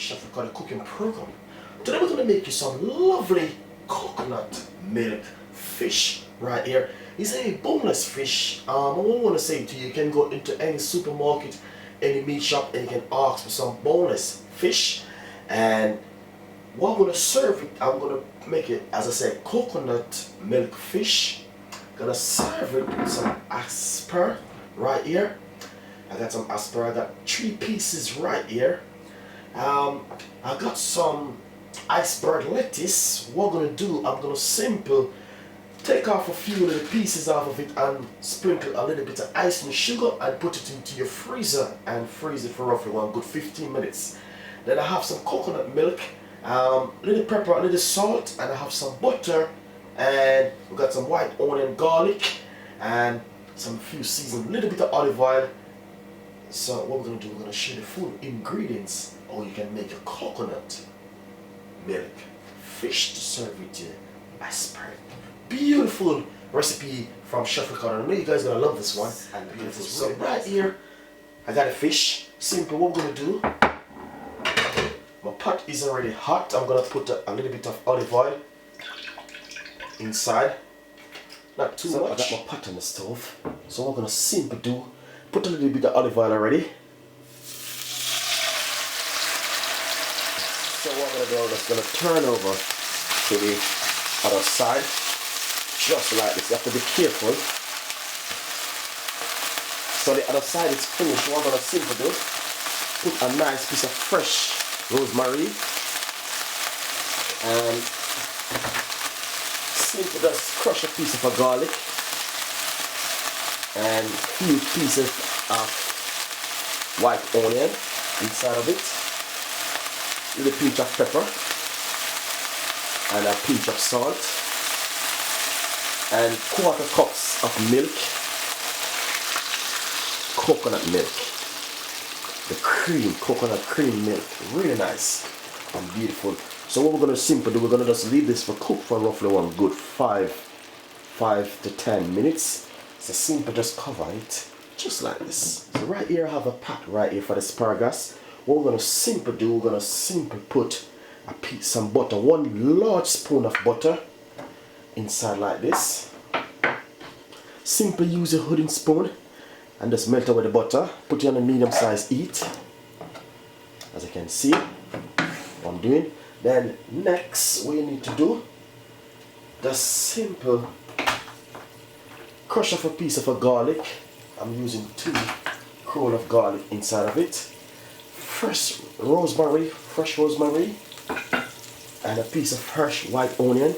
Chef Ricardo cooking program. Today we're going to make you some lovely coconut milk fish right here. It's a boneless fish. I want to say to you, you can go into any supermarket, any meat shop, and you can ask for some boneless fish. And what I'm going to serve it, I'm going to make it, as I said, coconut milk fish. Gonna serve it with some asparagus right here. I got some asparagus. I got 3 pieces right here. I got some iceberg lettuce. What I'm gonna do, I'm gonna simple take off a few little pieces off of it and sprinkle a little bit of ice and sugar and put it into your freezer and freeze it for roughly one good 15 minutes. Then I have some coconut milk, little pepper, a little salt, and I have some butter, and we got some white onion, garlic, and some few seasoned, little bit of olive oil. So what we're gonna do, we're gonna share the full ingredients, or you can make a coconut milk fish to serve with your asparagus. Beautiful recipe from Chef Ricardo. I know you guys are gonna love this one. And beautiful. So right here, I got a fish. Simple. What we're gonna do, my pot is already hot. I'm gonna put a little bit of olive oil inside. Not too much. I got my pot on the stove. So what we're gonna simply do, put a little bit of olive oil already. So what I'm gonna do, I'm just gonna turn over to the other side. Just like this. You have to be careful. So the other side is finished. What I'm gonna simply do, put a nice piece of fresh rosemary and simply just crush a piece of garlic and few pieces of white onion inside of it, little pinch of pepper and a pinch of salt, and 1/4 cups of milk, coconut milk, the cream, coconut cream milk, really nice and beautiful. So what we're going to simply do, we're going to just leave this for cook for roughly one good 5 to 10 minutes. So simple, just cover it just like this. So right here I have a pot right here for the asparagus. What we're going to simply do, we're going to simply put some butter, 1 large spoon of butter inside like this. Simply use a wooden spoon and just melt away the butter. Put it on a medium size heat, as you can see what I'm doing. Then next, what you need to do, just simple crush off a piece of garlic. I'm using 2 cloves of garlic inside of it. Fresh rosemary, and a piece of fresh white onion.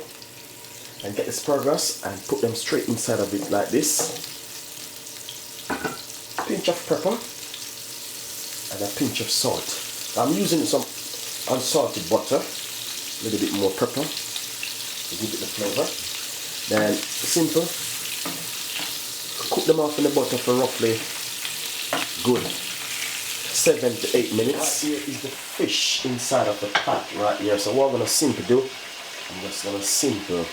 And get the asparagus and put them straight inside of it like this. Pinch of pepper and a pinch of salt. I'm using some unsalted butter, a little bit more pepper to give it the flavor. Then simple, cook them off in the butter for roughly good 7 to 8 minutes. Right here is the fish inside of the pot right here. So what I'm gonna simply do, I'm just gonna simply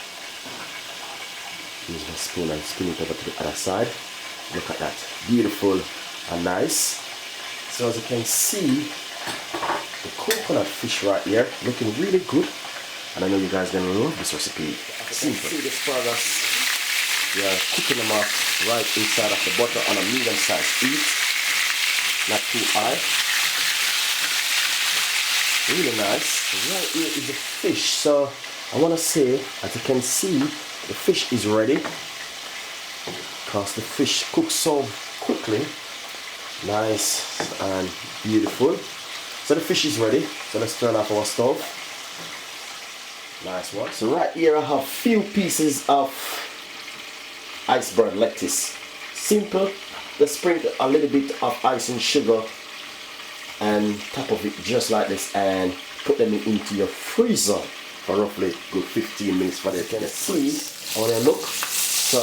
use my spoon and spin it over to the other side. Look at that, beautiful and nice. So as you can see, the coconut fish right here looking really good, and I know you guys are gonna love this recipe. Simple. See the asparagus, we are cooking them up right inside of the butter on a medium size heat, not too high. Really nice. Right here is the fish. So I want to say, as you can see, the fish is ready because the fish cooks so quickly. Nice and beautiful. So the fish is ready. So let's turn off our stove. Nice one. So right here I have few pieces of iceberg lettuce. Simple. Let's sprinkle a little bit of ice and sugar and top of it just like this and put them into your freezer for roughly good 15 minutes for the kind of see how they look. So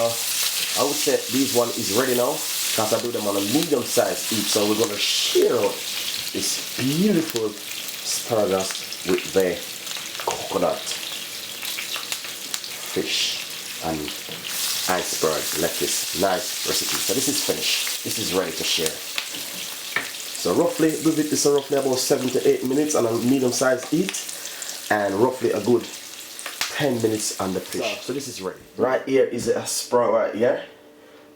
I would say this one is ready now because I do them on a medium size heat. So we're going to share out this beautiful asparagus with the coconut fish and iceberg lettuce. Nice recipe. So this is finished. This is ready to share. So roughly, give it this roughly about 7 to 8 minutes on a medium sized heat, and roughly a good 10 minutes on the fish. So this is ready. Right here is the asparagus right here.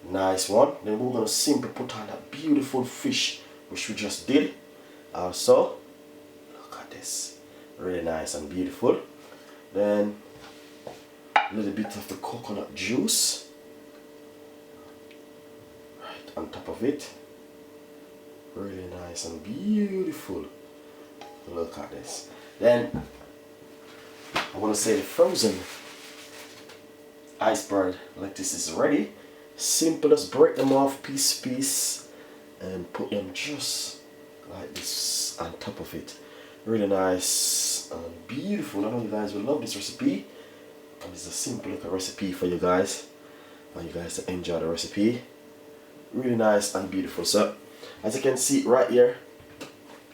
Nice one. Then we're gonna simply put on that beautiful fish which we just did. Also, look at this. Really nice and beautiful. Then a little bit of the coconut juice right on top of it. Really nice and beautiful. Look at this. Then I want to say the frozen iceberg lettuce is ready. Simple, just break them off piece and put them just like this on top of it. Really nice and beautiful. I know you guys will love this recipe, and it's a simple little recipe for you guys. And you guys to enjoy the recipe. Really nice and beautiful. So as you can see right here,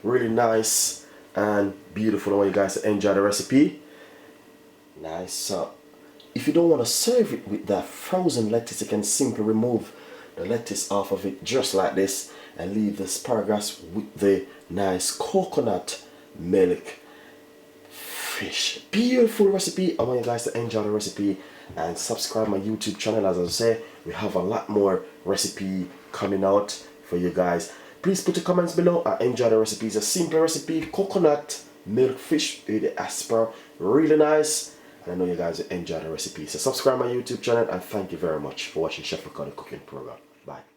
really nice and beautiful. I want you guys to enjoy the recipe. Nice. So if you don't want to serve it with that frozen lettuce, you can simply remove the lettuce off of it just like this and leave the asparagus with the nice coconut milk fish. Beautiful recipe. I want you guys to enjoy the recipe and subscribe my YouTube channel. As I say, we have a lot more recipe coming out for you guys. Please put your comments below and enjoy the recipe. It's a simple recipe, coconut milk fish with the asparagus. Really nice. I know you guys will enjoy the recipe. So subscribe my YouTube channel, and thank you very much for watching Chef Ricardo cooking program. Bye.